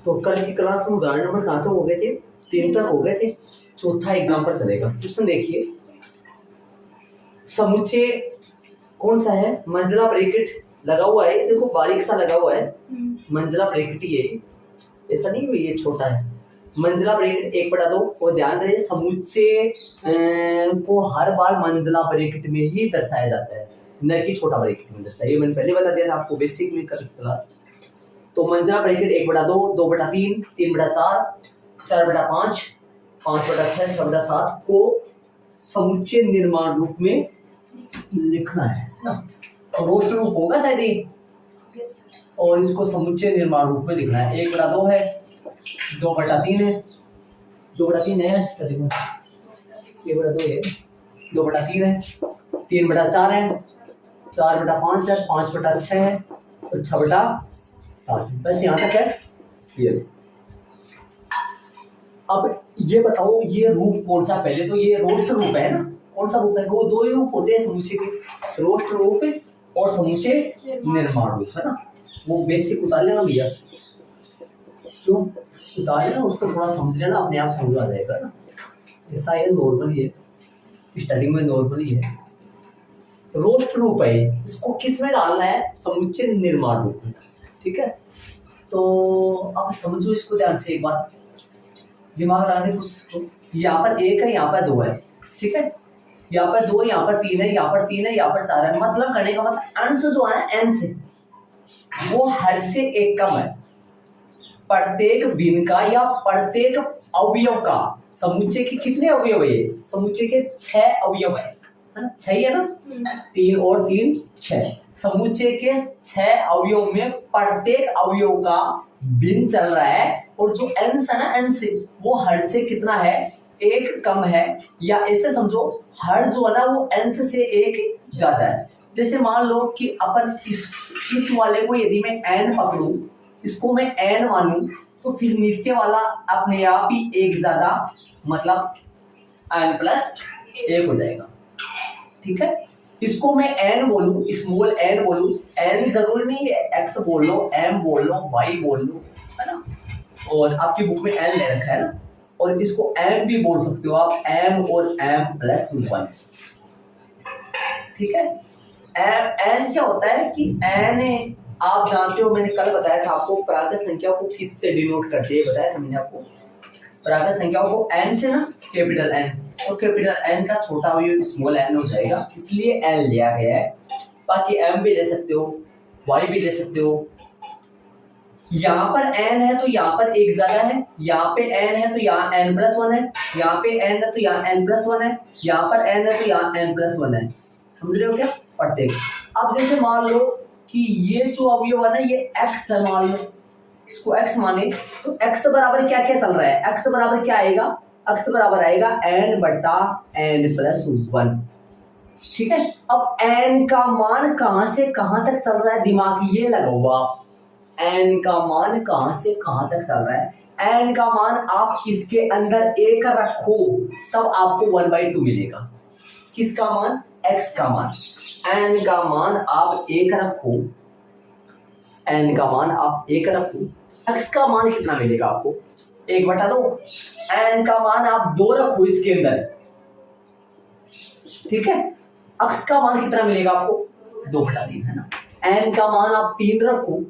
तो कल की क्लास में उदाहरण नंबर कहाँ तक हो गए थे? 3 तक हो गए थे। चौथा एग्जाम्पल चलेगा। क्वेश्चन देखिए, समुच्चय कौन सा है? मंजिला ब्रैकेट लगा हुआ है, देखो बारीक सा लगा हुआ है, मंजिला ब्रैकेट ही है, ऐसा नहीं है ये छोटा है। मंजिला ब्रैकेट 1/2, और ध्यान रहे समुच्चय को हर बार मंजिला ब्रैकेट में ही दर्शाया जाता है, न कि छोटा ब्रैकेट में दर्शाया। ये मैंने पहले बता दिया था आपको बेसिक में क्लास। तो मंजिला ब्रैकेट 1/2, 2/3, 3/4, 4/5, 5/6, 6/7 को समुच्चय निर्माण रूप में लिखना है ना। तो रोस्ट रूप होगा शायद ये, और इसको समुच्चय निर्माण रूप में लिखना है। 1/2 है, 2/3 है, 2/3 है, 1/2 है, 2/3 है, 3/4 है, 4/5 है, 5/6 है, और 6/7। बस यहाँ तक है। ये अब ये बताओ ये रूप कौन सा? पहले तो ये रोस्ट रूप है ना। कौन सा रूप है? वो दो ही रूप होते हैं समुच्चय के, रोस्ट रूप और समुच्चय निर्माण रूप, है ना। वो बेसिक उतार लेना भैया, क्यों उतार लेना, उसको थोड़ा समझ लेना, अपने आप समझ आ जाएगा ना। ऐसा ये नॉर्मल ही है, स्टार्टिंग में नॉर्मल ही है। रोस्ट रूप है, इसको किस में डालना है? समुच्चय निर्माण रूप में, ठीक है। तो अब समझो इसको ध्यान से, एक बार दिमाग लगाने कुछ। यहाँ पर 1 है, यहाँ पर 2 है, ठीक है। यहाँ पर 2 है, यहाँ पर 3 है, यहाँ पर 3 है, यहाँ पर 4 है। मतलब करने का मतलब अंश जो है n से, वो हर से 1 कम है। प्रत्येक भिन्न का या प्रत्येक अवयव का, समुच्चय के कितने अवयव है? समुच्चय के 6 अवयव है ना, 6 है ना, 3 और 3 6। समुच्चय के 6 अवयव में प्रत्येक अवयव का भिन्न चल रहा है, और जो अंश है ना, अंश वो हर से कितना है? 1 कम है। या ऐसे समझो, हर जो है ना वो अंश से 1 ज्यादा है। जैसे मान लो कि अपन इस वाले को यदि मैं n पकड़ूं, इसको मैं n मानूं, तो फिर नीचे वाला अपने आप ही 1 ज्यादा, मतलब n+1 हो जाएगा, ठीक है। इसको मैं n बोलूं, स्मॉल n बोलूं, n जरूरी नहीं है x बोल लो, m बोल लो, y बोल लो, है ना। और आपकी बुक में n ले रखा है ना, और इसको m भी बोल सकते हो आप, m और m+1, ठीक है। n क्या होता है कि n आप जानते हो, मैंने कल बताया था आपको, प्राकृत संख्या को किससे डिनोट करते हैं, बताया था मैंने आपको। प्राकृत संख्याओं को n से ना, कैपिटल N, और कैपिटल N का छोटा अवयव स्मॉल n हो जाएगा, इसलिए n लिया गया है। बाकी m भी ले सकते हो, y भी ले सकते हो। यहाँ पर n है तो यहाँ पर 1 ज्यादा है, यहाँ पे n है तो यहाँ n+1 है, यहाँ पे n है तो यहाँ n+1 है, यहाँ पर n है तो यहाँ n+1 है। समझ रहे हो क्या? प्रत्येक। अब जैसे मान लो कि ये जो अवयव है ना, ये x है, मान लो इसको x माने, तो x बराबर क्या क्या चल रहा है? x बराबर क्या आएगा? x बराबर आएगा n/n+1, ठीक है। अब n का मान कहां से कहां तक चल रहा है, दिमाग ये लगाओ आप। n का मान कहां से कहां तक चल रहा है? n का मान आप इसके अंदर 1 रखो, तब आपको 1/2 मिलेगा। किसका मान? x का मान। n का मान आप 1 रखो, n का मान आप 1 रखो, x का मान कितना मिलेगा आपको? 1/2। n का मान आप 2 रखो इसके अंदर, ठीक है। x का मान कितना मिलेगा आपको? 2/3, है ना। n का मान आप 3 रखो,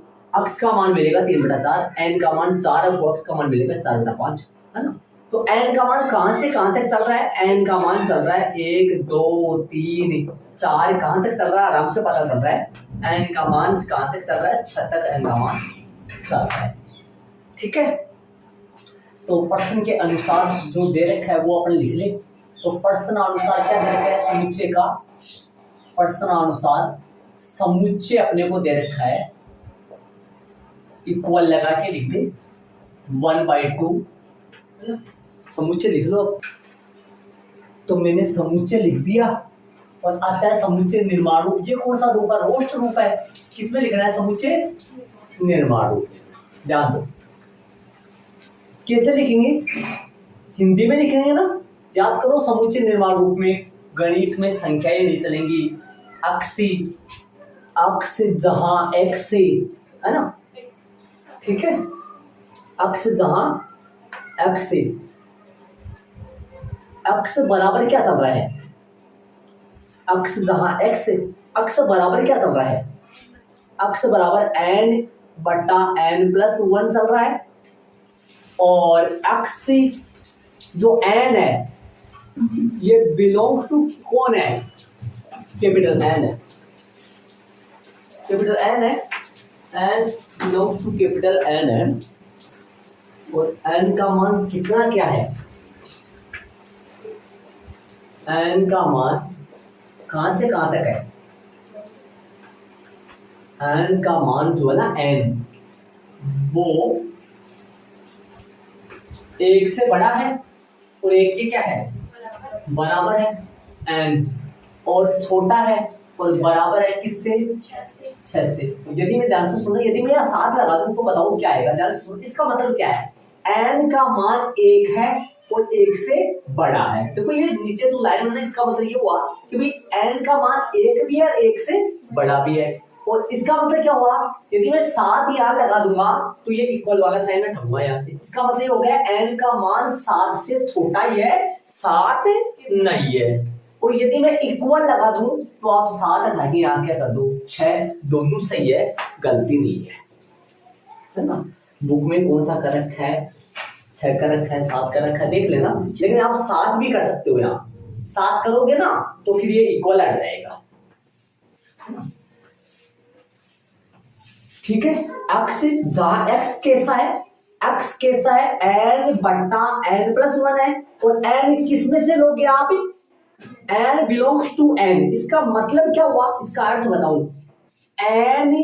x का मान मिलेगा 3/4। n का मान 4 रखो, x का मान मिलेगा 4/5, है ना। तो n का मान कहां से कहां तक चल रहा है? n का मान चल रहा है 1 2 3 4, कहां तक चल रहा है? आराम से पता चल रहा है। n का मान कहां तक चल रहा है? 6 तक n का मान चल रहा है, ठीक है। तो प्रश्न के अनुसार जो दे रखा है वो अपन लिख ले। तो प्रश्न अनुसार क्या दे रखा है? समुच्चय का प्रश्न अनुसार समुच्चय अपने को दे रखा है, इक्वल लगा के लिख दे 1/2, समुच्चय लिख लो। तो मैंने समुच्चय लिख दिया, और आता है समुच्चय निर्माण रूप। ये कौन सा रूप है? रोस्ट रूप है। किसमें लिखना है? समुच्चय निर्माण रूप। ध्यान दो, कैसे लिखेंगे? हिंदी में लिखेंगे ना। याद करो, समुच्चय निर्माण रूप में गणित में संख्याएं नहीं चलेंगी, अक्ष जहां x से, है ना, ठीक है। अक्स जहां एक्स से अक्स बराबर क्या चल रहा है, अक्स जहां एक्स से अक्स बराबर क्या चल रहा है, अक्स बराबर n बटा n प्लस 1 चल रहा है। और अक्स जो n है ये बिलोंग्स टू कौन है, कैपिटल N है, कैपिटल N है, n belongs to capital N है। और n का मान कितना क्या है, n का मान कहां से कहां तक है, n का मान जो है ना n वो एक से बड़ा है और एक के क्या है बराबर है n, और छोटा है और बराबर है किससे 6 से। यदि मैं ध्यान से सुनो, यदि मैं यहाँ 7 लगा दूं तो बताओ क्या आएगा, ध्यान से सुनो। इसका मतलब क्या है, n का मान 1 है और 1 से बड़ा है। देखो ये नीचे जो लाइन है इसका मतलब ये हुआ कि भाई n का मान 1 भी है 1 से बड़ा भी है। और इसका मतलब क्या हुआ, यदि मैं 7 यहाँ लगा दूंगा तो ये इक्वल वाला साइन हटाऊंगा यहाँ से, इसका मतलब ये हो गया n का मान 7 से छोटा ही है, 7 नहीं है। और यदि मैं इक्वल लगा दूं तो आप 7 हटा के यहाँ क्या कर दो 6, दोनों सही है, गलती नहीं है ना। बुक में कौन सा कर रखा है, 6 का रखा है, 7 का रखा है, देख लेना। लेकिन आप 7 भी कर सकते हो, यहाँ 7 करोगे ना तो फिर ये इक्वल आ जाएगा, ठीक है। एक्स जहां एक्स कैसा है, एक्स कैसा है n बटा n प्लस 1 है। और n किस में से लोगे आप, n बिलोंग्स टू n। इसका मतलब क्या हुआ, इसका अर्थ बताऊं, n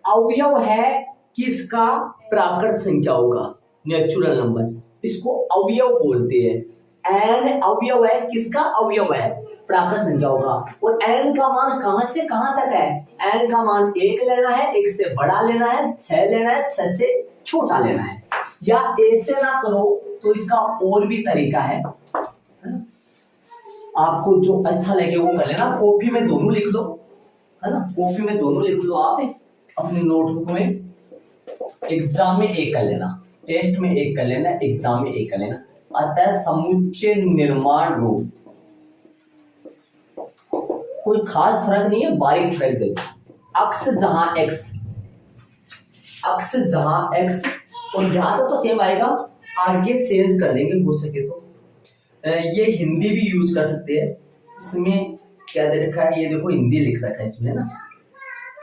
अवयव है किसका, प्राकृत संख्याओं का, नेचुरल नंबर, इसको अवयव बोलते हैं। n अवयव है किसका, अवयव है प्राकृत संख्याओं का। और n का मान कहां से कहां तक है, n का मान 1 लेना है, 1 से बड़ा लेना है, 6 लेना है, 6 से छोटा लेना है। या ऐसे ना करो तो इसका और भी तरीका है, आपको जो अच्छा लगे वो कर लेना। कॉपी में दोनों लिख लो, है ना, कॉपी में दोनों लिख लो आप, अपनी नोटबुक में एग्जाम में 1 कर लेना, टेस्ट में 1 कर लेना, एग्जाम में 1 कर लेना। अतः समुच्चय निर्माण रूप कोई खास फर्क नहीं है, बारीक फर्क देखो। अक्स जहां एक्स, अक्स जहां एक्स, और यहां तो सेम आएगा, आगे चेंज कर लेंगे हो सके तो। ये हिंदी भी यूज कर सकते हैं, इसमें क्या दे रखा है, ये देखो हिंदी लिख रखा है इसमें ना,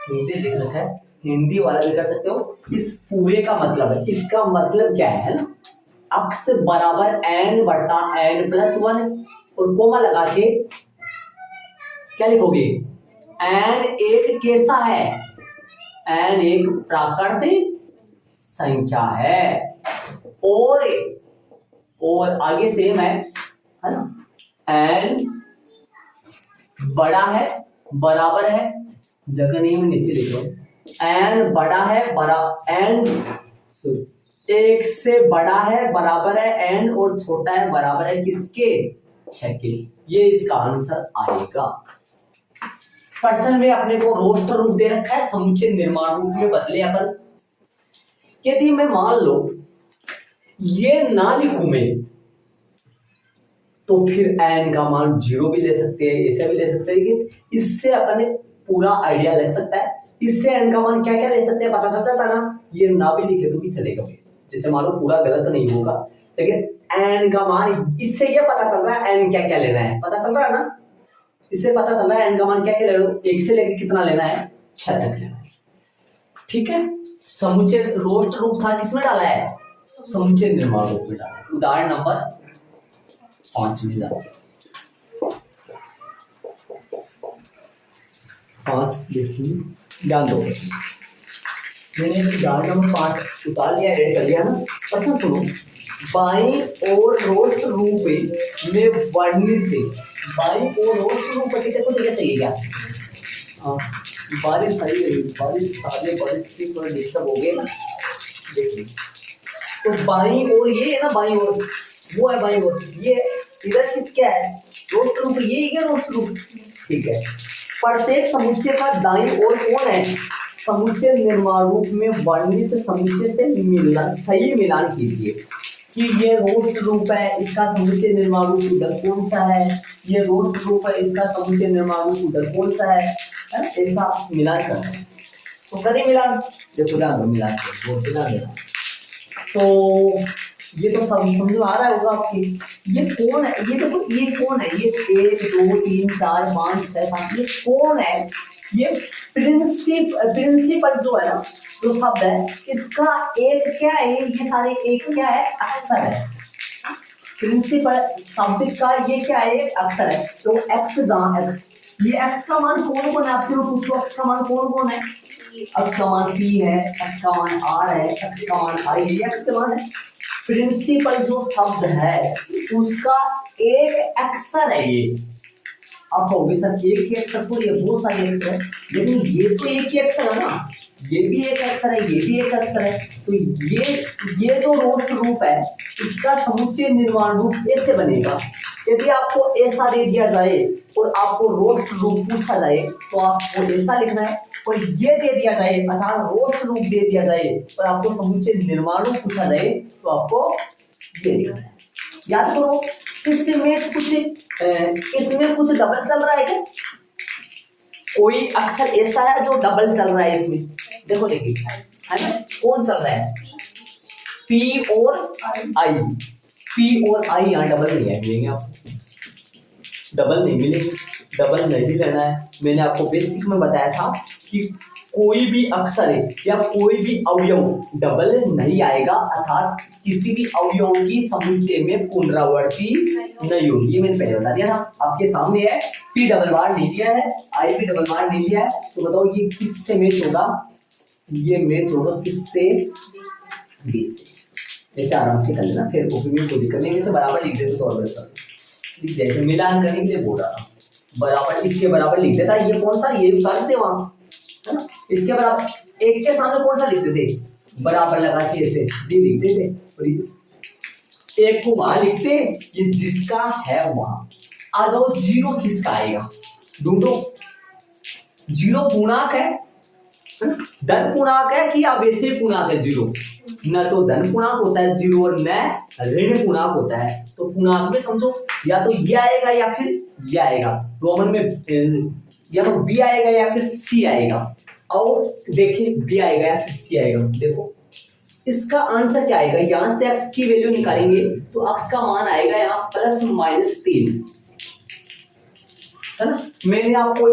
हिंदी लिख रखा है, हिंदी वाला भी कर सकते हो। इस पूरे का मतलब है, इसका मतलब क्या है ना, अक्स बराबर n बटा n प्लस 1 और कोमा लगा के क्या लिखोगे, n एक कैसा है, n एक प्राकृतिक संख्या है। और आगे सेम है ना, n बड़ा है बराबर है, जगह नहीं मैं नीचे लिख रहा हूं, n बड़ा है बड़ा n 1 से बड़ा है बराबर है n, और छोटा है बराबर है किसके, 6 के। ये इसका आंसर आएगा। प्रश्न में अपने को रोस्टर रूप दे रखा है, समुच्चय निर्माण रूप में बदले अपन। यदि मैं मान लो ये ना लिखूं मैं, तो फिर n का मान 0 भी ले सकते हैं, ऐसा भी ले सकते हैं, लेकिन इससे अपने पूरा आइडिया लग सकता है। इससे n का मान क्या क्या ले सकते हैं पता चलता था ना, ये ना भी लिखे तो भी चलेगा, जैसे मान लो पूरा गलत नहीं होगा, लेकिन n का मान, इससे ये पता चल रहा है n क्या क्या लेना है, पता चल रहा है ना, इससे पता चल रहा है n का मान क्या क्या लेना है, 1 से लेकर कितना लेना है, 6 तक लेना है, ठीक है। समुच्चय रोस्ट रूप था किसमें डाला है, समुच्चय निर्माण रूप में डाला। उदाहरण नंबर 5 में डाला, 5 देखिए, ध्यान दो, मैंने उदाहरण नंबर 5 उतार लिया, ऐड कर लिया ना। अच्छा सुनो, बाईं और रोस्ट रूप में वर्णित, बाईं और रोस्ट रूप के को देखा सही है क्या, हाँ बारिश सही है, बारिश सारे बारिश से थोड़ा डिस्टर्ब हो गए ना, देखिए तो बाईं और ये है ना, बाईं और वो है, बाईं और ये इधर किस क्या है, रोस्ट रूप, ये क्या रोस्ट रूप, ठीक है। प्रत्येक समुच्चय का दाईं ओर कौन है, समुच्चय निर्माण रूप में वर्णित समुच्चय से मिलना सही मिलान कीजिए कि ये रोस्ट रूप है, इसका समुच्चय निर्माण रूप उधर कौन सा है, ये रोस्ट रूप है, इसका समुच्चय निर्माण रूप उधर कौन सा है, ऐसा मिलान करना है। तो करें मिलान, देखो ध्यान मिलान तो ये तो समझ में आ रहा होगा आपकी। ये कौन है, ये देखो ये कौन है, ये 1 2 3 4 5 6 7 ये कौन है, ये प्रिंसिपल जो है ना, जो शब्द है, इसका एक क्या है, ये सारे एक क्या है, अक्षर है। प्रिंसिपल शब्द का ये क्या है, एक अक्षर है। तो एक्स जहाँ एक्स, ये एक्स का मान कौन कौन है, आपसे पूछो एक्स का मान कौन कौन है, एक्स का मान पी है, एक्स का मान आर है, एक्स का मान आई, ये एक्स का मान है। प्रिंसिपल जो शब्द है उसका एक अक्षर है ये। आप कहोगे सर एक ही अक्षर तो, ये बहुत सारे अक्षर है, लेकिन ये तो एक ही अक्षर है ना, ये भी एक अक्षर है, ये भी एक अक्षर है। तो ये जो रोस्ट रूप है इसका समुच्चय निर्माण रूप ऐसे बनेगा। यदि आपको ऐसा दे दिया जाए और आपको रोस्ट रूप पूछा जाए तो आपको ऐसा लिखना है, और ये दे दिया जाए अर्थात रोस्ट रूप दे दिया जाए और आपको समुच्चय निर्माण रूप पूछा जाए तो आपको ये लिखना है। याद करो इसमें कुछ डबल चल रहा है क्या, कोई अक्षर ऐसा है जो डबल चल रहा है इसमें, देखो देखिए है ना, कौन चल रहा है, पी और आई, पी और आई यहाँ डबल नहीं है, मिलेंगे आपको डबल नहीं मिलेंगे, डबल नहीं लेना है। मैंने आपको बेसिक में बताया था कि कोई भी अक्षर है या कोई भी अवयव डबल नहीं आएगा, अर्थात किसी भी अवयव की समुच्चय में पुनरावृत्ति नहीं होगी। ये मैंने पहले बता दिया था, आपके सामने है, पी डबल बार नहीं लिया है, आई भी डबल बार नहीं लिया है, तो बताओ ये किससे मैच होगा, ये मैच होगा किससे, बी से। ऐसे आराम से कर लेना, फिर कोई दिक्कत नहीं, इसे बराबर लिख देते तो और बेहतर, जैसे मिलान करने के लिए बोल रहा था, बराबर इसके बराबर लिख देता, ये कौन सा, ये उतार देते वहां, है ना, इसके बराबर एक के सामने कौन सा लिख देते, बराबर लगा के ऐसे जी लिख देते, और एक को वहां लिखते, ये जिसका है वहां। आ जाओ जीरो किसका आएगा, ढूंढो, जीरो पूर्णांक है, धन पूर्णांक है कि आवेशी पूर्णांक है जीरो, न तो धन पूर्णांक होता है जीरो और न ऋण पूर्णांक होता है। तो पूर्णांक में समझो या तो ये आएगा या फिर ये आएगा, रोमन में या तो बी आएगा या फिर सी आएगा, और देखिए बी आएगा या फिर सी आएगा। देखो इसका आंसर क्या आएगा, यहां से x की वैल्यू निकालेंगे तो x का मान आएगा यहाँ +-3, है ना। मैंने आपको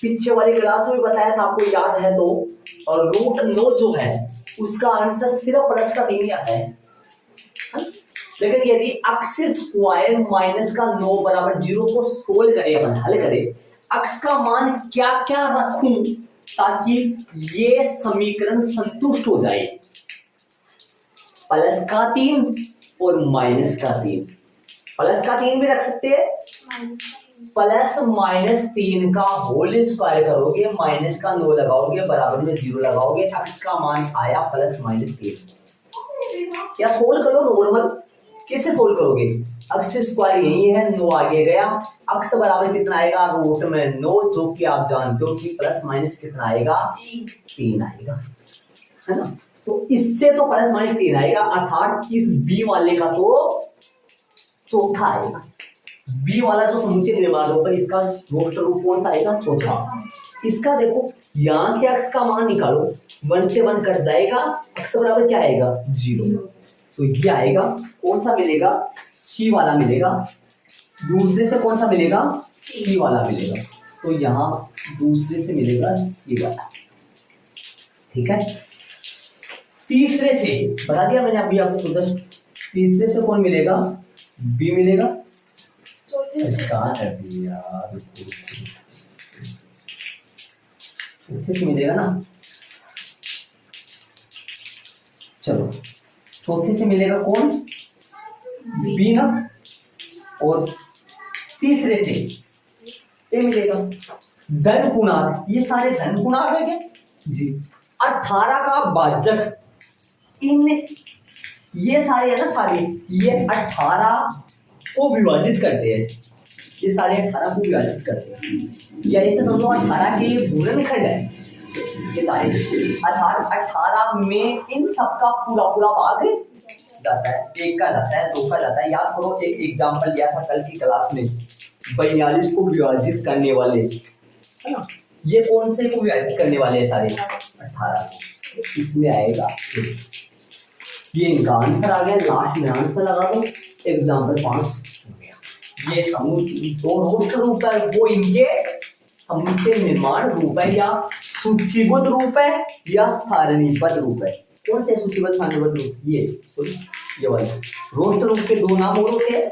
पीछे वाली क्लास में बताया था, आपको याद है तो, और √9 जो है उसका आंसर सिर्फ +3 आता है। लेकिन यदि x² - 9 = 0 को सोल्व करें, अपन हल करें, x का मान क्या क्या रखूं ताकि ये समीकरण संतुष्ट हो जाए, +3 और -3, +3 भी रख सकते हैं, +-3 का होल स्क्वायर करोगे, -9 लगाओगे, बराबर में 0 लगाओगे, x का मान आया +-3। क्या सोल्व करो नॉर्मल, कैसे सोल्व करोगे, x स्क्वायर यही है, 9 आगे गया, x बराबर कितना आएगा, √9, जो कि आप जानते हो कि + कितना आएगा, 3 आएगा, है ना। तो इससे तो +-3 आएगा, अर्थात इस b वाले का तो चौथा आएगा, b वाला जो समुच्चय निर्माण होगा इसका रोस्ट रूप कौन सा आएगा, चौथा। इसका देखो यहां से x का मान निकालो, 1 से 1 कट जाएगा, x बराबर क्या आएगा, 0, तो ये आएगा, कौन सा मिलेगा, c वाला मिलेगा, दूसरे से कौन सा मिलेगा, c वाला मिलेगा, तो यहाँ दूसरे से मिलेगा c वाला, ठीक है। तीसरे से बता दिया मैंने अभी आपको उधर, तीसरे से कौन मिलेगा, b मिलेगा, चौथे से मिलेगा ना, चलो चौथे से मिलेगा कौन, b ना, और तीसरे से a मिलेगा। धन पूर्णांक, ये सारे धन पूर्णांक है क्या जी, 18 का भाजक, इन ये सारे है ना, सारे ये 18 को विभाजित करते हैं, ये सारे 18 को विभाजित करते हैं, या ऐसे समझो 18 के गुणनखंड है, ये सारे 18 में इन सबका पूरा पूरा भाग जाता है, एक का जाता है, दो का जाता है। याद करो एक एग्जाम्पल लिया था कल की क्लास में, 42 को विभाजित करने वाले, है ना, ये कौन से को विभाजित करने वाले हैं सारे 18, इसमें आएगा ये इनका आंसर आ गया। लास्ट में आंसर लगा दो, एग्जाम्पल 5 हो गया। ये समूह दो रोस्टर रूप है, वो इनके समुच्चय निर्माण रूप है या सूचीबद्ध रूप है या सारणीबद्ध रूप है। कौन से सूचीबद्ध सारणीबद्ध रूप? ये सॉरी ये वाले रोस्टर रूप के दो नाम और होते हैं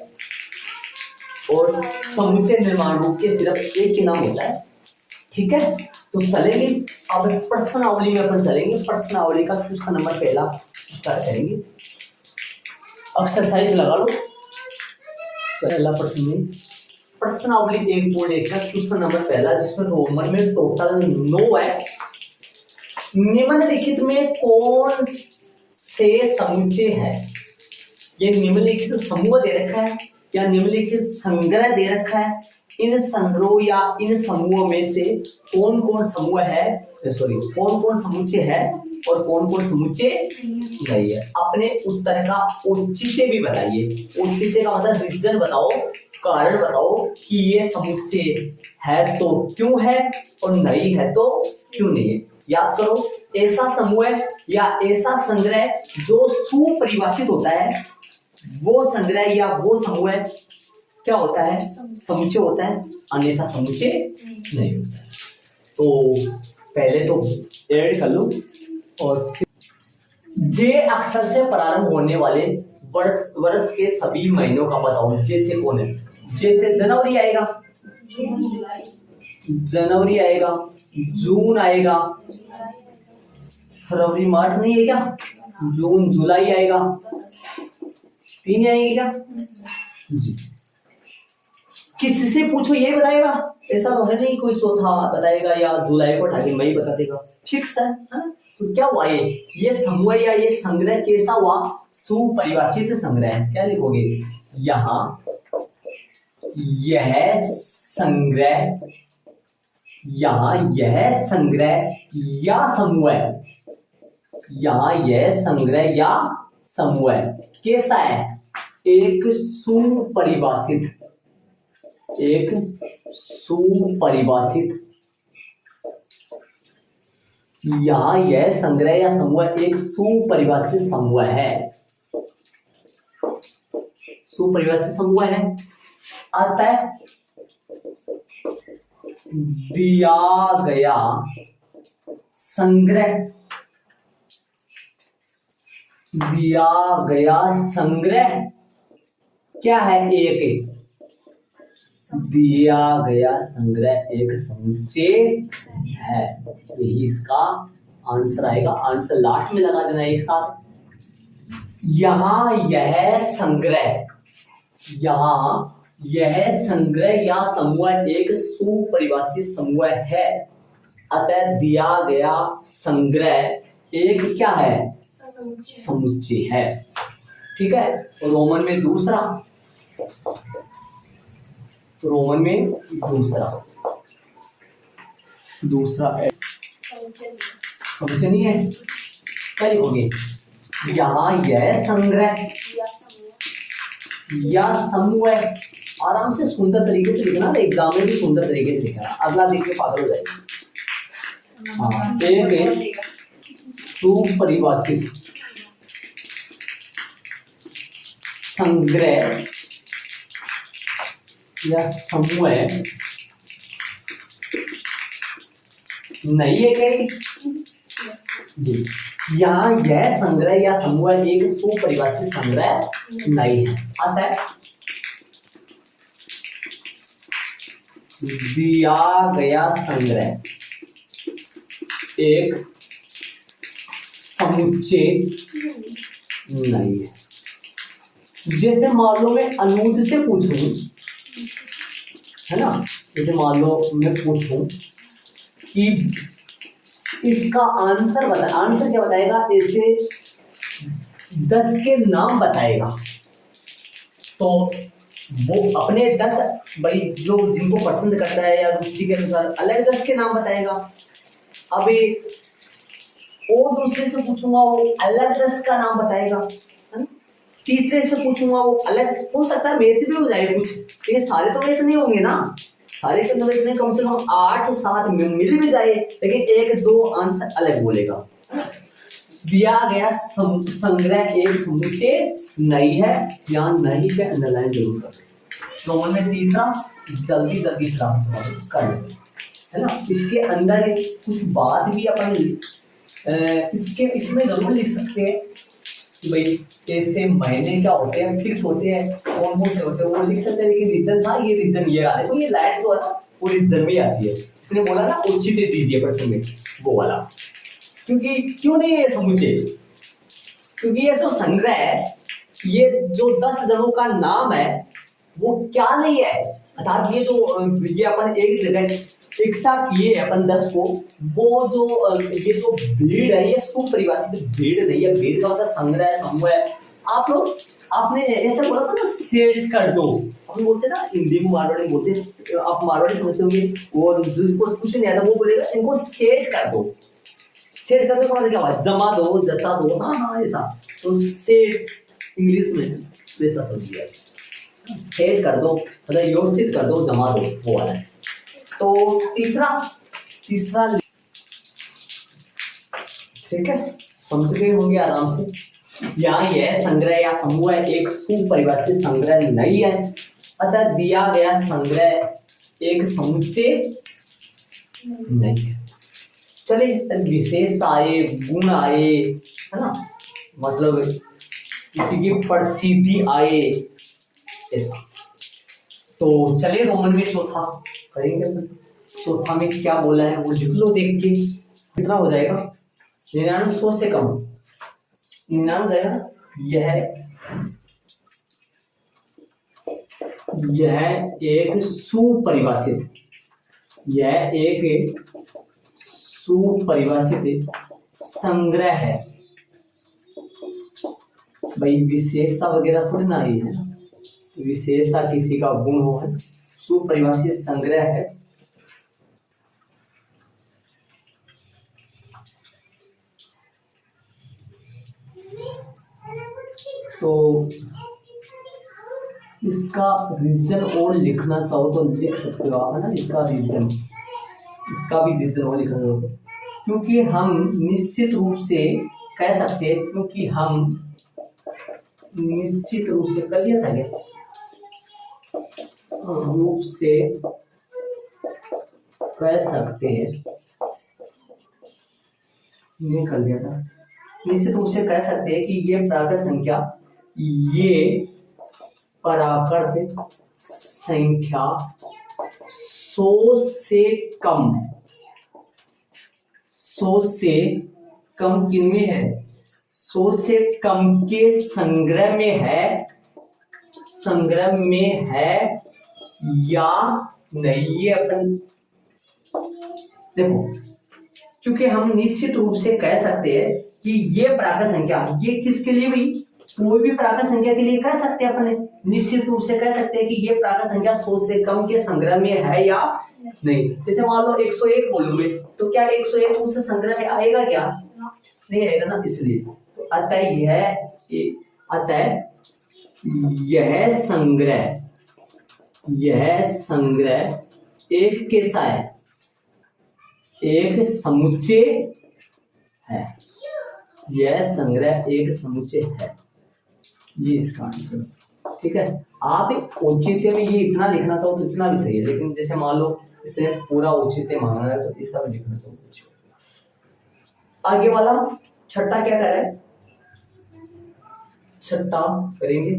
और समुच्चय निर्माण रूप के सिर्फ एक ही नाम होता है। ठीक है, तो चलेंगे अब प्रश्नावली में अपन चलेंगे। प्रश्नावली का क्वेश्चन नंबर पहला स्टार्ट करेंगे। एक्सरसाइज लगा लो। पहला प्रश्न में प्रश्नावली 1.1 का क्वेश्चन नंबर पहला, जिसमें रोमन में टोटल 9 है। निम्नलिखित में कौन से समुच्चय है? ये निम्नलिखित समूह दे रखा है या निम्नलिखित संग्रह दे रखा है। इन संग्रह या इन समूहों में से कौन कौन समूह है, सॉरी कौन कौन समुच्चय है और कौन कौन समुच्चय नहीं है। अपने उत्तर का औचित्य भी बताइए। औचित्य का मतलब रीजन बताओ, कारण बताओ कि ये समुच्चय है तो क्यों है और नहीं है तो क्यों नहीं है। याद करो, ऐसा समूह है या ऐसा संग्रह जो सुपरिभाषित होता है, वो संग्रह या वो समूह क्या होता है? समुच्चय होता है, अन्यथा समुच्चय नहीं होता है। तो पहले तो ऐड कर लो और जे अक्षर से प्रारंभ होने वाले वर्ष के सभी महीनों का बताओ। जे से कौन है? जे से जनवरी आएगा, जनवरी आएगा, जून आएगा, फरवरी मार्च नहीं है क्या? जून जुलाई आएगा, 3 आएंगे क्या जी। किससे पूछो ये बताएगा, ऐसा तो है नहीं कोई चौथा बताएगा या जुलाई को उठा के मई बता देगा। फिक्स है ना? तो क्या हुआ ये समूह या ये संग्रह कैसा हुआ? सुपरिभाषित संग्रह। क्या लिखोगे यहाँ? यह संग्रह, यहाँ यह संग्रह या समूह, यहाँ यह संग्रह या समूह कैसा है? एक सुपरिभाषित, एक सुपरिभाषित, यहाँ यह संग्रह या समूह एक सुपरिभाषित समूह है, सुपरिभाषित समूह है। अतः दिया गया संग्रह, दिया गया संग्रह क्या है? एक दिया गया संग्रह एक समुच्चय है। यही इसका आंसर आएगा। आंसर लास्ट में लगा देना एक साथ। यहाँ यह संग्रह, यहाँ यह संग्रह या समूह एक सुपरिभाषित समूह है। अतः दिया गया संग्रह एक क्या है? समुच्चय है। ठीक है। रोमन में दूसरा, रोमन में दूसरा समुच्चय नहीं है। क्या लिखोगे? यहाँ यह संग्रह या समूह, आराम से सुंदर तरीके से लिखना, एग्जाम में भी सुंदर तरीके से लिखना। अगला देख के पागल हो जाएगी। हाँ, एक सुपरिभाषित संग्रह या समूह नहीं है कहीं जी। यहाँ यह संग्रह या समूह एक सुपरिभाषित संग्रह नहीं है। अतः दिया गया संग्रह एक समुच्चय नहीं है। जैसे मान लो मैं अनुज से पूछूं, है ना, जैसे मान लो मैं पूछूं कि इसका आंसर बता, आंसर क्या बताएगा? ऐसे 10 के नाम बताएगा, तो वो अपने 10 भाई जो जिनको पसंद करता है या रुचि के अनुसार अलग 10 के नाम बताएगा। अभी और दूसरे से पूछूंगा वो अलग रस का नाम बताएगा, है ना। तीसरे से पूछूंगा वो अलग, हो सकता है मैच भी हो जाए कुछ, लेकिन सारे तो मैच नहीं होंगे ना, सारे के मैच में कम से कम 8-7 मिल भी जाए, लेकिन 1-2 आंसर अलग बोलेगा। दिया गया संग्रह एक समुच्चय नहीं है, या नहीं पे अंडरलाइन जरूर कर। रोमन में तीसरा जल्दी जल्दी कर, है ना। इसके अंदर कुछ बात भी अपन इसमें जरूर लिख सकते हैं कि भाई ऐसे महीने क्या होते हैं, फिक्स होते हैं, कौन कौन से होते हैं वो लिख सकते हैं, लेकिन रीजन था ये रीजन ये आ रहा है, तो ये लाइट जो है ना वो रीजन में आती है। इसने बोला ना उचित दीजिए प्रश्न में वो वाला, क्योंकि क्यों नहीं है समुच्चय, क्योंकि ये जो संग्रह है, ये जो 10 जनों का नाम है वो क्या नहीं है, अर्थात ये जो ये अपन एक जगह इकट्ठा किए अपन 10 को, वो जो ये जो भीड़ है ये सुपरिभाषित भीड़ नहीं है, भीड़ का मतलब संग्रह समूह है। आप लोग आपने ऐसा बोला था ना सेट कर दो, हम बोलते ना हिंदी में मारवाड़ी बोलते, आप मारवाड़ी समझते होंगे, और जिसको कुछ नहीं आता वो बोलेगा इनको सेट कर दो। सेट कर दो का मतलब क्या हुआ, जमा दो, जचा दो, हाँ हाँ ऐसा, तो सेट इंग्लिश में वैसा समझिए, सेट कर दो मतलब व्यवस्थित कर दो, जमा दो, वो वाला है। तो तीसरा ठीक है, समझ गए होंगे आराम से। यहाँ यह संग्रह या समूह एक सुपरिभाषित संग्रह नहीं है, अतः दिया गया संग्रह एक समुच्चय नहीं है। चलिए विशेषता आए, गुण आए, है ना, मतलब किसी की प्रसिद्धि आए ऐसा। तो चलिए रोमन में चौथा करेंगे, चौथा में क्या बोला है वो लिख लो, देख के कितना हो जाएगा, 99 से कम 99 जाएगा। यह एक सुपरिभाषित संग्रह है। भाई विशेषता वगैरह थोड़ी ना आई है, विशेषता किसी का गुण हो, है सुपरिभाषित संग्रह है। तो इसका रीजन और लिखना चाहो तो लिख सकते हो आप, है ना, इसका रीजन, इसका भी रीजन और लिखना चाहो तो, क्योंकि हम निश्चित रूप से कह सकते हैं, क्योंकि हम निश्चित रूप से कर लिया था क्या, रूप से कह सकते हैं, ये कर लिया था, निश्चित रूप से कह सकते हैं कि ये प्राकृत संख्या, ये प्राकृत संख्या 100 से कम, 100 से कम किनमें है, 100 से कम के संग्रह में है या नहीं, ये अपन देखो, क्योंकि हम निश्चित रूप से कह सकते हैं कि ये प्राकृत संख्या, ये किसके लिए भाई, कोई भी प्राकृत संख्या के लिए कह सकते हैं अपने, निश्चित रूप से कह सकते हैं कि ये प्राकृत संख्या 100 से कम के संग्रह में है या नहीं। जैसे मान लो 101 बोलूंगे, तो क्या 101 उस संग्रह में आएगा क्या, नहीं आएगा ना, इसलिए तो अतः यह संग्रह एक कैसा है, एक समुच्चय है, यह संग्रह एक समुच्चय है, ये इसका आंसर, ठीक है। आप औचित्य में ये इतना लिखना चाहो तो इतना भी सही है, लेकिन जैसे मान लो इसे पूरा औचित्य मांगना है तो इसका भी लिखना चाहो। आगे वाला छठा क्या कर रहा है, छठा करेंगे,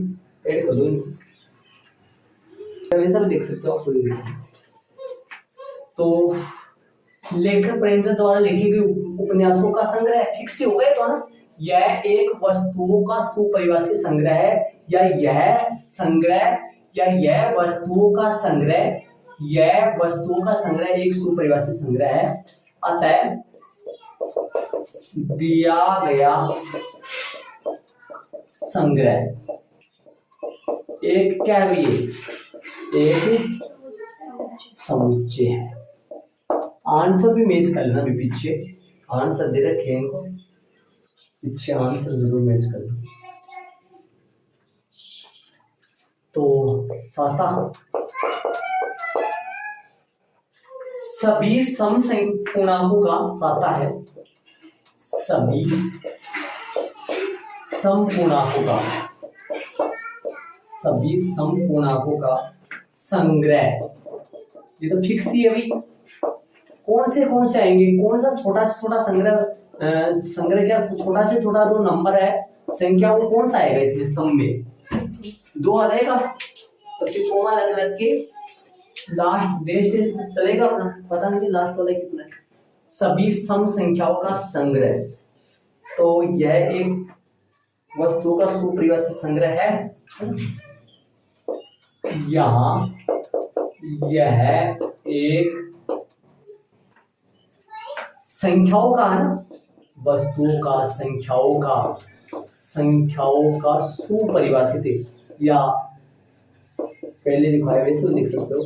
ऐड कर दो, वैसा भी देख सकते हो आप कोई भी। तो लेखक प्रेमचंद द्वारा लिखी गई उपन्यासों का संग्रह, ठीक से हो गए तो ना, यह एक वस्तुओं का सुपरिभाषित संग्रह है, या यह वस्तुओं का संग्रह एक सुपरिभाषित संग्रह है। अतः दिया गया संग्रह एक क्या है, एक समुच्चय है। आंसर भी मैच कर लेना, भी पीछे आंसर दे रखे हैं इनको, पीछे आंसर जरूर मैच कर लो। तो साता सभी समपूर्णांकों का साता है, सभी समपूर्णांकों का, सभी समपूर्णांकों का संग्रह, ये तो फिक्स ही है भाई। कौन से आएंगे, कौन सा छोटा से छोटा संग्रह, संग्रह क्या छोटा से छोटा जो नंबर है संख्या वो कौन सा आएगा इसमें, सम में 2 आ जाएगा, तो फिर कोमा लग लग के लास्ट डेज चलेगा अपना, पता नहीं लास्ट वाला कितना है। सभी सम संख्याओं का संग्रह, तो यह एक वस्तु का सुपरिभाषित संग्रह है। यहाँ यह एक संख्याओं का है ना, वस्तुओं का संख्याओं का सुपरिभाषित, या पहले लिखा है वैसे लिख सकते हो,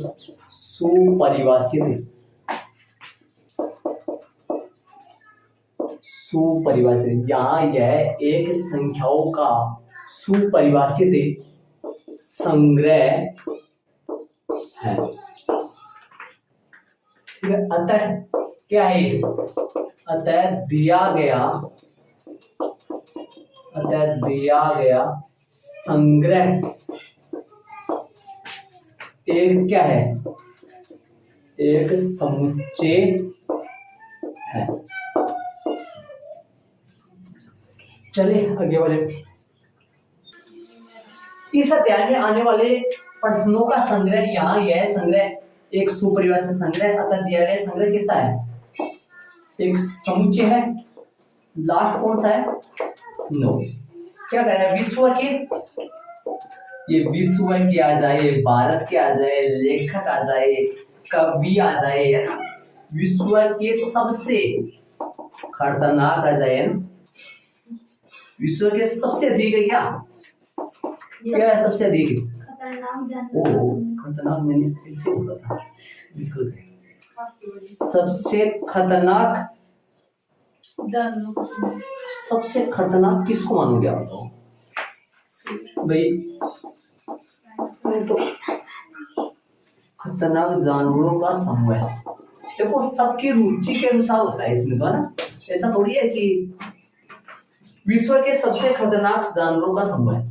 सुपरिभाषित, यहाँ यह एक संख्याओं का सुपरिभाषित संग्रह है। ठीक है, अतः क्या है, अतः दिया गया संग्रह एक क्या है, एक समुच्चय है। चलिए आगे वाले, इस अध्याय में आने वाले प्रश्नों का संग्रह, यहाँ यह संग्रह एक सुपरिभाषित संग्रह, अतः दिया गया संग्रह किसका है, एक समुच्चय है। लास्ट कौन सा है, नो, क्या कह रहा है, विश्व के, ये विश्व के आ जाए, भारत के आ जाए, लेखक आ जाए, कवि आ जाए, है ना, विश्व के सबसे खतरनाक आ जाए ना, विश्व के सबसे अधिक है क्या है सबसे अधिक, खतरनाक मैंने किससे बोला था, निकल गए। सबसे खतरनाक किसको मानोगे आप, बताओ भाई, तो खतरनाक जानवरों का समूह है। देखो सबकी रुचि के अनुसार होता है इसमें, तो है ना, ऐसा थोड़ी है कि विश्व के सबसे खतरनाक जानवरों का समूह है।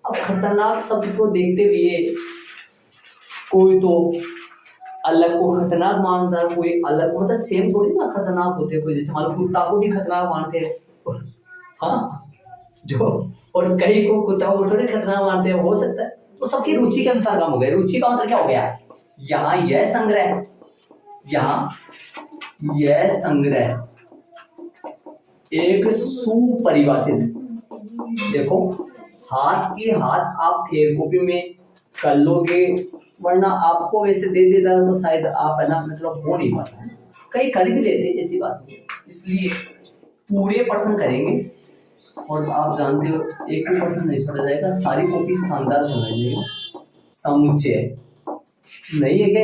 अब खतरनाक शब्द को देखते हुए कोई तो अलग को खतरनाक मानता है, कोई अलग, मतलब सेम थोड़ी ना खतरनाक होते, कोई जैसे मान लो कुत्ता को भी खतरनाक मानते हैं, हाँ जो, और कई को कुत्ता को थोड़ी खतरनाक मानते हैं, हो सकता है। तो सबकी रुचि के अनुसार काम हो गया। रुचि का मतलब क्या हो गया, यहाँ यह संग्रह, यहाँ यह संग्रह एक सुपरिभाषित, देखो हाथ के हाथ आप फेर कॉपी में कर लोगे, वरना आपको वैसे दे देता है तो शायद आप है ना, मतलब हो नहीं पाता है, कई कर भी लेते हैं, ऐसी बात नहीं, इसलिए पूरे पर्सन करेंगे। और आप जानते हो एक भी पर्सन नहीं छोड़ा जाएगा, सारी कॉपी शानदार बनाई जाएगी। समुच्चय नहीं है क्या,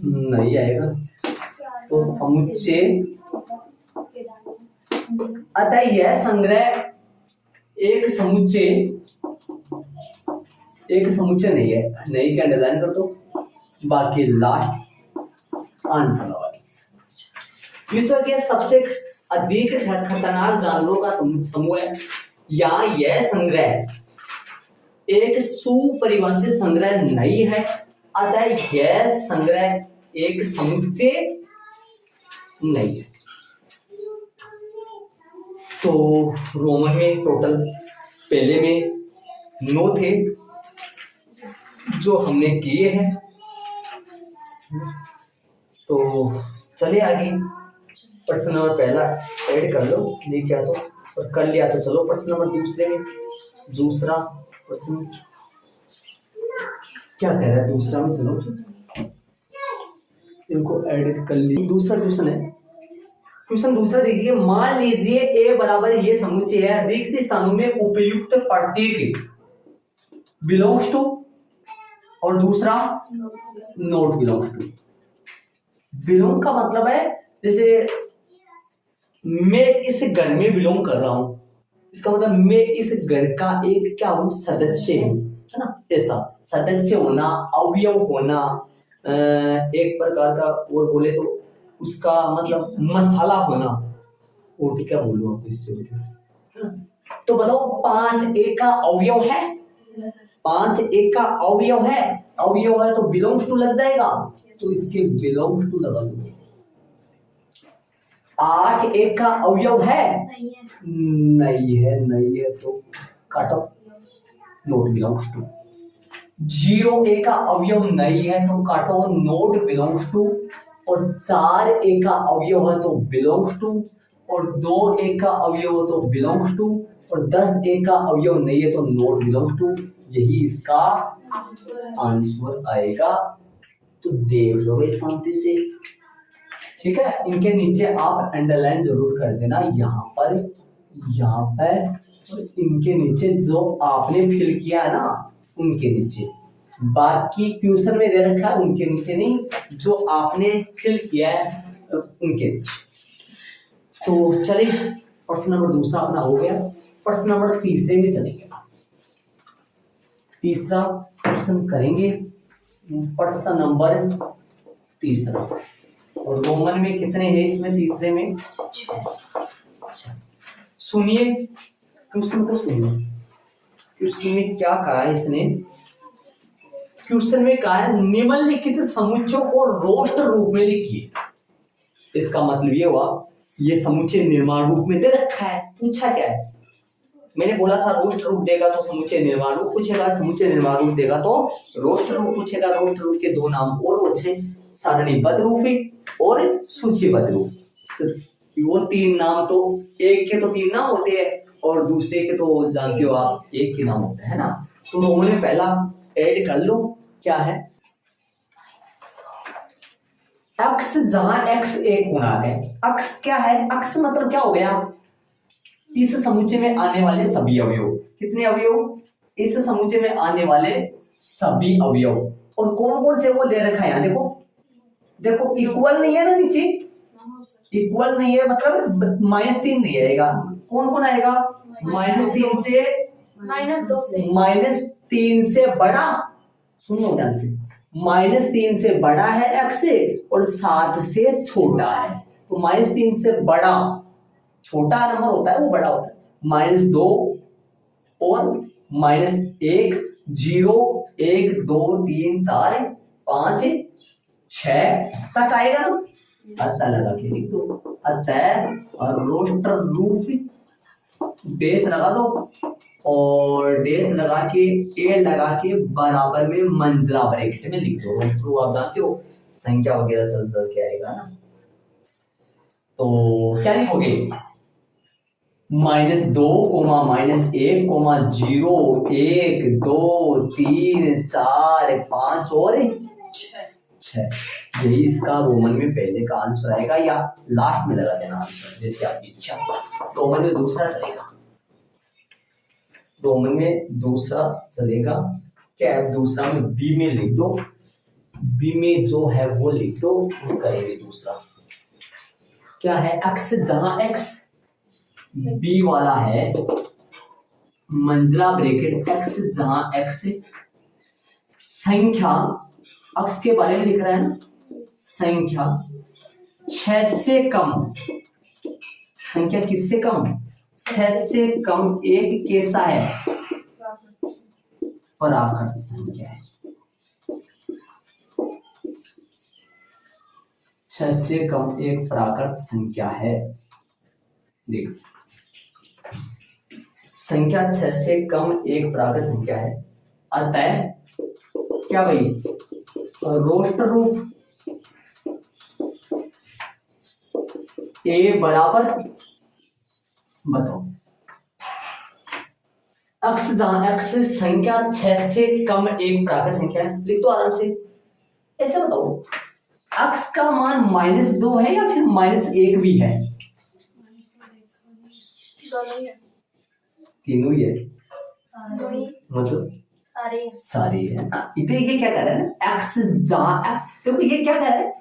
नहीं आएगा, तो समुच्चय, अतः यह संग्रह एक समुच्चय नहीं है, नहीं क्या अंडरलाइन कर दो, बाकी लास्ट आंसर। विश्व के सबसे अधिक खतरनाक जानवरों का समूह है, या यह संग्रह एक सुपरिभाषित संग्रह नहीं है, अतः यह संग्रह एक समुच्चय नहीं है। तो रोमन में टोटल पहले में 9 थे जो हमने किए हैं। तो चलिए आगे, प्रश्न नंबर पहला ऐड कर लो, नहीं क्या तो और कर लिया तो चलो प्रश्न नंबर दूसरा प्रश्न क्या कह रहा है, दूसरा में चलो इनको ऐड कर ली। दूसरा क्वेश्चन है, क्वेश्चन दूसरा देखिए, मान लीजिए ए बराबर ये समुच्चय है, रिक्त स्थानों में उपयुक्त प्रतीक बिलोंग्स टू और दूसरा नॉट बिलोंग्स टू। बिलोंग का मतलब है जैसे मैं इस घर में बिलोंग कर रहा हूं, इसका मतलब मैं इस घर का एक क्या हूं, सदस्य हूं, है ना। ऐसा सदस्य होना, अवयव होना, एक प्रकार का और बोले तो उसका मतलब मसाला होना, और तो क्या बोलूं आपको इससे बताओ। तो बताओ 5 का अवयव है, 5 का अवयव है, अवयव है तो बिलोंग्स टू लग जाएगा, तो इसके बिलोंग्स टू लगा दो। 8 का अवयव है, नहीं है तो काटो, नोट बिलोंग्स टू। 0 का अवयव नहीं है तो काटो, नोट बिलोंग्स टू। और 4 का अवयव है तो बिलोंग्स टू, और 2 का अवयव हो तो बिलोंग्स टू, और 10 का अवयव नहीं है तो नोट बिलोंग्स टू। यही इसका आंसर आएगा। तो देख लो भाई शांति से, ठीक है। इनके नीचे आप अंडरलाइन जरूर कर देना, यहाँ पर, और इनके नीचे जो आपने फिल किया है ना उनके नीचे, बाकी क्वेश्चन में दे रखा है उनके नीचे नहीं, जो आपने फिल किया है उनके नीचे। तो चलिए प्रश्न नंबर दूसरा अपना हो गया, प्रश्न नंबर तीसरे में चलेंगे। तीसरा क्वेश्चन करेंगे, प्रश्न नंबर तीसरा, और रोमन में कितने हैं इसमें, तीसरे में 6। अच्छा सुनिए क्वेश्चन को, सुनिए क्वेश्चन में क्या कहा है इसने। क्वेश्चन में कहा है निम्नलिखित समुच्चयों को रोस्ट रूप में लिखिए। इसका मतलब ये हुआ ये समुच्चय निर्माण रूप में दे रखा है, पूछा क्या है, मैंने बोला था रोस्ट रूप देगा तो समुच्चय निर्माण रूप पूछेगा, समुच्चय निर्माण रूप देगा तो रोस्ट रूप पूछेगा। रोस्ट रूप के 2 नाम और अच्छे, सारणीबद्ध रूप और सूचीबद्ध रूप। वो 3 नाम, तो एक के तो 3 नाम होते हैं और दूसरे के तो जानते हो आप एक के नाम होते हैं ना। तो उन्होंने पहला ऐड कर लो, क्या है अक्स, जहां x एक गुणा है। अक्स क्या है, अक्स मतलब क्या हो गया, इस समुच्चय में आने वाले सभी अवयव। कितने अवयव, इस समुच्चय में आने वाले सभी अवयव। और कौन कौन से वो ले रखा है यहाँ देखो, देखो इक्वल नहीं है ना नीचे, इक्वल नहीं है मतलब -3 नहीं आएगा। कौन कौन आएगा, -3 से -3 से बड़ा, सुनो ध्यान से, -3 से बड़ा है x और 7 से छोटा है। तो -3 से बड़ा, छोटा नंबर होता है वो बड़ा होता है, -2 और -1, 0, 1, 2, 3, 4, 5, 6 तक आएगा ना। अतः लगा के लिख दो, अतः और रोस्टर रूफ डेस लगा दो, और डेस लगा के ए लगा के बराबर में मंजरा ब्रैकेट में लिख दो। तो आप जानते हो संख्या वगैरह चल के आएगा ना। तो क्या लिखोगे, -2, -1, -0, 1, 2, 3, 4, 5 और 6। यही इसका रोमन में पहले का आंसर आएगा, या लास्ट में लगा देना आंसर जैसे आपकी इच्छा। रोमन में दूसरा चलेगा, रोमन में दूसरा चलेगा क्या है, दूसरा में बी में लिख दो, बी में जो है वो लिख दो, वो करेंगे दूसरा क्या है, एक्स, जहां एक्स बी वाला है मंजिला ब्रैकेट x, जहां x संख्या, x के बारे में लिख रहा है ना, संख्या 6 से कम, संख्या किससे कम, 6 से कम एक कैसा है, पराकृत संख्या है। 6 से कम एक प्राकृत संख्या है। देखो संख्या 6 से कम एक प्राकृत संख्या है, अतः क्या भाई, रोस्टर रूफ ए बराबर, बताओ अक्स, जहां एक्स संख्या 6 से कम एक प्राकृत संख्या है, लिख दो आराम से। ऐसे बताओ अक्स का मान -2 है या फिर -1 भी है, तीनों ही है, मतलब सारे है। इतने ये क्या कह रहा है ना, एक्स जहां, देखो ये क्या कह रहा है,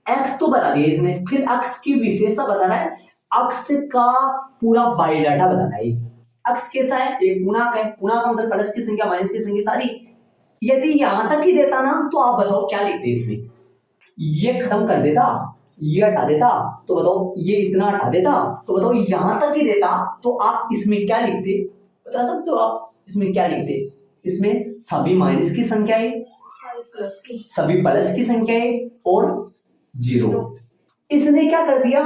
एक्स तो बता दिया इसने, फिर अक्ष की विशेषता बताना है, अक्ष का पूरा बायोडाटा बताना है। अक्ष कैसा है, एक पूर्णांक है, पूर्णांक मतलब प्लस की संख्या माइनस की संख्या सारी। यदि यहां तक ही देता ना तो आप बताओ क्या लिखते इसमें, ये खत्म कर देता, ये हटा देता, तो बताओ ये इतना हटा देता, तो बताओ यहां तक ही देता तो आप इसमें क्या लिखते, बता सकते हो आप इसमें क्या लिखते? इसमें सभी माइनस की संख्याएं, सभी प्लस की संख्याएं और जीरो। इसने क्या कर दिया,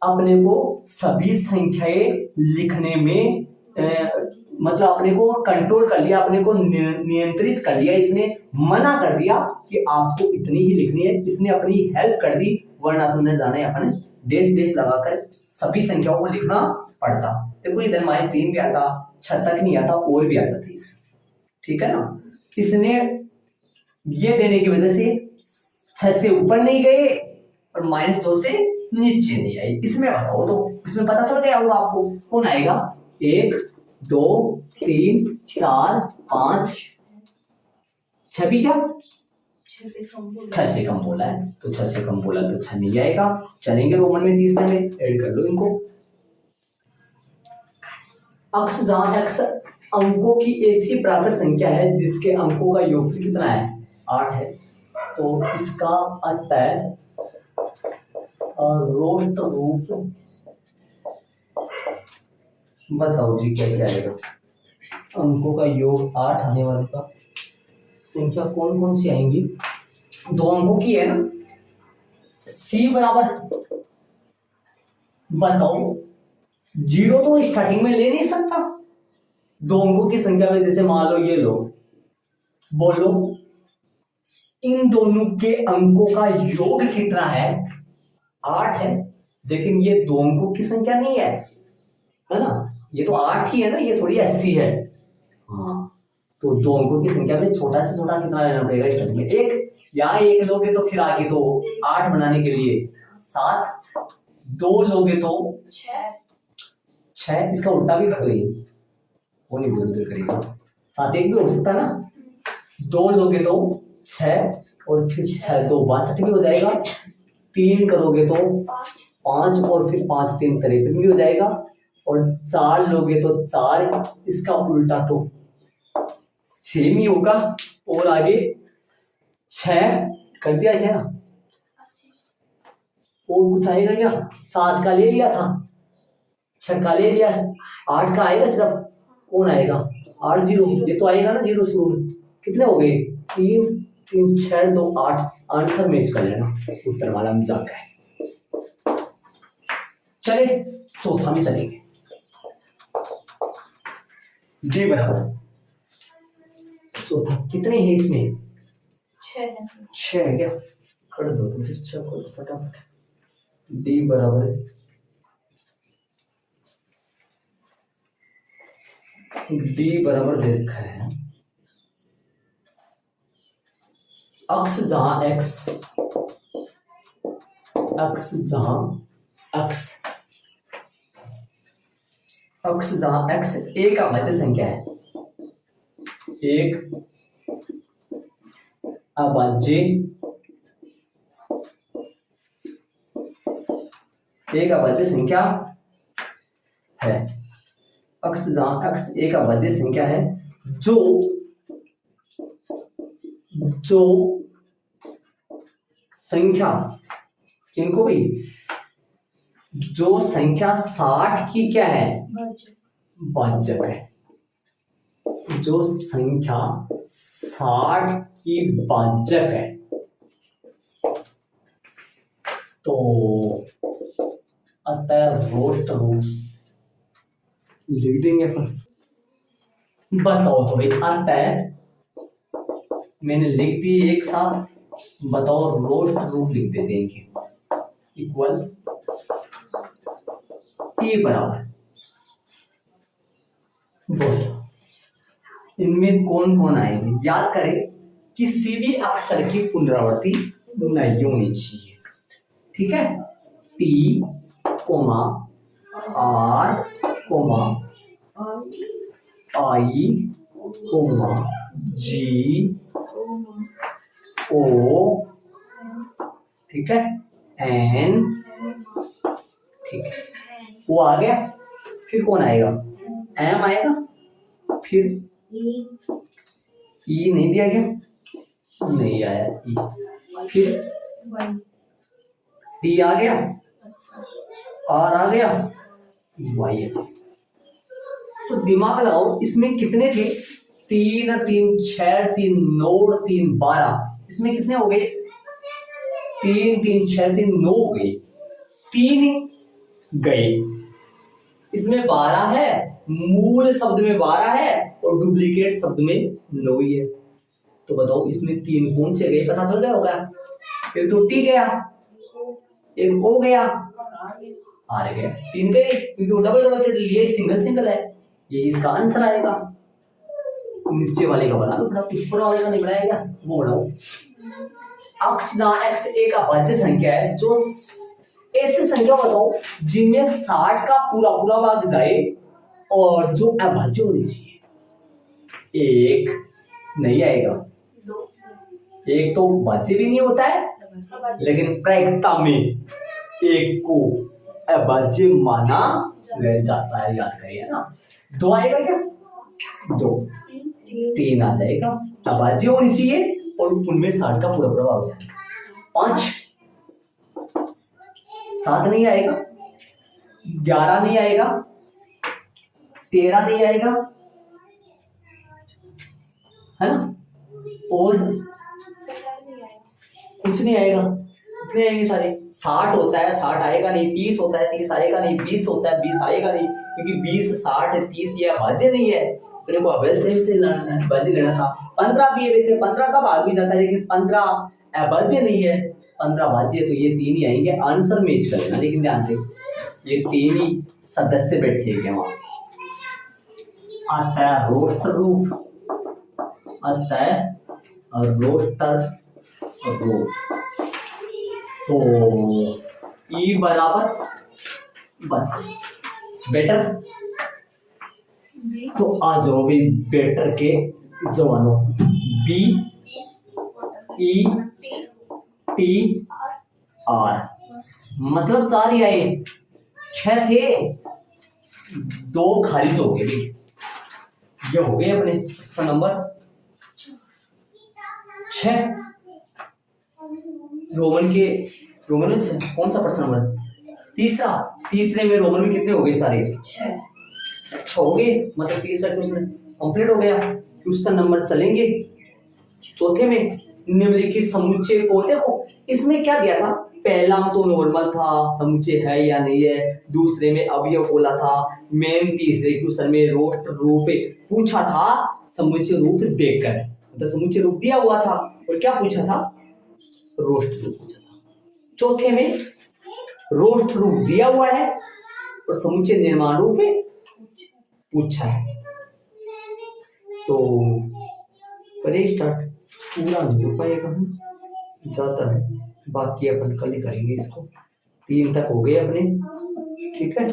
अपने को सभी संख्याएं लिखने में मतलब अपने को कंट्रोल कर लिया, अपने को नियंत्रित कर लिया, इसने मना कर दिया कि आपको इतनी ही लिखनी है, इसने अपनी हेल्प कर दी, वरना तो न जाने अपन डेश डेश लगाकर सभी संख्याओं को लिखना पड़ता। देखो इधर -3 भी आता, 6 तक नहीं आता, और भी आ जाती इसमें, ठीक है ना। इसने ये देने की वजह से 6 से ऊपर नहीं गए और -2 से नीचे नहीं आए। इसमें बताओ तो इसमें पता चल गया होगा आपको कौन आएगा, 1 2 3 4 5 6 भी क्या 6 से कम बोला है, तो 6 से कम बोला तो 6 नहीं आएगा, चलेंगे रोमन में तीसरे में, ऐड कर लो इनको। अक्ष जहां एक्स अंकों की ऐसी प्राकृत संख्या है जिसके अंकों का योगफल कितना है, 8 है, तो इसका अतः रोस्ट रूप बताओ जी क्या क्या आएगा। अंकों का योग 8 आने वाले का संख्या कौन कौन सी आएंगी, 2 अंकों की है ना, सी बराबर बताओ, 0 तो स्टार्टिंग में ले नहीं सकता, 2 अंकों की संख्या में, जैसे मान लो ये लो, बोलो इन दोनों के अंकों का योग कितना है, 8 है, लेकिन ये 2 अंकों की संख्या नहीं है ना, ये तो 8 ही है ना, ये थोड़ी 80 है, हाँ, तो 2 अंकों की संख्या में छोटा से छोटा कितना लेना पड़ेगा स्टार्टिंग में, 1, यहाँ 1 लोगे तो फिर आगे तो 8 बनाने के लिए 7, 2 लोगे तो 6, इसका उल्टा भी कर देंगे, वो नहीं बोलते करेगा, 7 1 भी हो सकता है ना, 2 लोगे तो 6 और फिर 6 2 62 भी हो जाएगा, 3 करोगे तो 5 और फिर 5 3 53 भी हो जाएगा, और 4 लोगे तो 4, इसका उल्टा तो सेम ही होगा, और आगे 6 कर दिया क्या, और कुछ आएगा क्या, 7 का ले लिया था, 6 का ले लिया, 8 का आएगा सिर्फ, कौन आएगा 8 0, ये तो आएगा ना 0 शुरू में, कितने हो गए 3 3 6 2 8, आंसर मैच कर लेना उत्तर वाला में जाकर। चले चौथा में चलेंगे, डी बराबर चौथा कितने हैं इसमें, 6 है क्या, कर दो तो फिर 6 को फटाफट, डी बराबर दे रखा है, अक्ष जहां एक्स एक अभाज्य संख्या है, एक अभाज्य संख्या है, अक्ष जहां एक्स एक अभाज्य संख्या है, जो संख्या इनको भी, जो संख्या 60 की क्या है, भाज्यक है, जो संख्या 60 की भाज्यक है, तो अतः रोस्ट रूप लिख देंगे अपन, बताओ तो भाई, अतः मैंने लिख दी एक साथ, बताओ रोस्ट रूप लिख देते हैं, इक्वल ए बराबर, बोलो इनमें कौन कौन आएंगे, याद करें किसी भी अक्षर की पुनरावृत्ति नहीं होनी चाहिए, ठीक है, T comma R comma I comma G O, ठीक है, एन, ठीक है, वो आ गया। फिर कौन आएगा, एम आएगा, फिर ई नहीं दिया गया, नहीं आया ई, फिर टी आ गया, आर आ गया, वाई आ गया। तो दिमाग लगाओ, इसमें कितने थे, 3 3 6 3 9 3 12, इसमें कितने हो गए, 3 3 6 3 9 हो गए, 3 गए। इसमें 12 है, मूल शब्द में 12 है और डुप्लीकेट शब्द में 9 ही है। तो बताओ इसमें 3 कौन से गए, पता चल गया होगा। एक तो टी गया, एक ओ गया, आर गया, 3 गए, क्योंकि डबल डबल से लिए सिंगल सिंगल है, ये इसका आंसर आएगा। नीचे वाले का बना दो, ऊपर वाले का नहीं बनाएगा, वो बनाओ। x जहाँ x एक अभाज्य संख्या है, जो ऐसी संख्या बताओ जिनमें 60 का पूरा पूरा भाग जाए और जो अभाज्य होनी चाहिए। एक नहीं आएगा, एक तो भाज्य भी नहीं होता है, लेकिन प्रायिकता में एक को अभाज्य माना जाता है, याद करिए ना। 2 आएगा क्या, 2, 3 आ जाएगा, अभाज्य होनी चाहिए और उनमें 60 का पूरा पूरा भाग हो जाएगा। 5, 7 नहीं आएगा, 11 नहीं आएगा, 13 नहीं आएगा, है ना, और कुछ नहीं आएगा, कितने आएंगे सारे, 60 होता है, 60 आएगा नहीं, 30 होता है, 30 आएगा नहीं, 20 होता है, 20 आएगा नहीं, क्योंकि 20 60 30 ये अभाज्य नहीं है, अपने को अभाज्य से अभाज्य लेना था। 15 भी है, वैसे 15 का भाग भी जाता है, लेकिन 15 अभाज्य नहीं है, 15 भाज्य है, तो ये 3 ही आएंगे, आंसर मैच कर लेना। लेकिन ध्यान दे, ये 3 ही सदस्य बैठेंगे वहां। आता है रोस्टर रूफ, आता है रोस्टर रूफ, तो ई बराबर बेटर, तो आ जाओ भी बेटर के जवानों, बी ई टी आर, मतलब 4 ही आए, 6 थे, 2 खारिज हो गए, ये हो गए अपने प्रश्न नंबर 6। रोमन में कौन सा प्रश्न नंबर, तीसरे में रोमन में कितने हो गए सारे, 6 हो गए, मतलब तीसरा क्वेश्चन कंप्लीट हो गया। क्वेश्चन नंबर चलेंगे चौथे में, निम्नलिखित समुच्चय को देखो, इसमें क्या दिया था, पहला तो नॉर्मल था, समुच्चय है या नहीं है, दूसरे में अवयव बोला था, मेन तीसरे क्वेश्चन में रोस्ट रूप पूछा था, समुच्चय रूप देखकर, तो समुच्चय रूप दिया हुआ था और क्या पूछा था, रोस्ट रूप पूछा था। चौथे में रोस्ट रूप दिया हुआ है और समुच्चय निर्माण रूप पूछा है। तो करें स्टार्ट, पूरा नहीं हो पाएगा, जाता है, बाकी अपन कल ही करेंगे इसको। 3 तक हो गए अपने, ठीक है।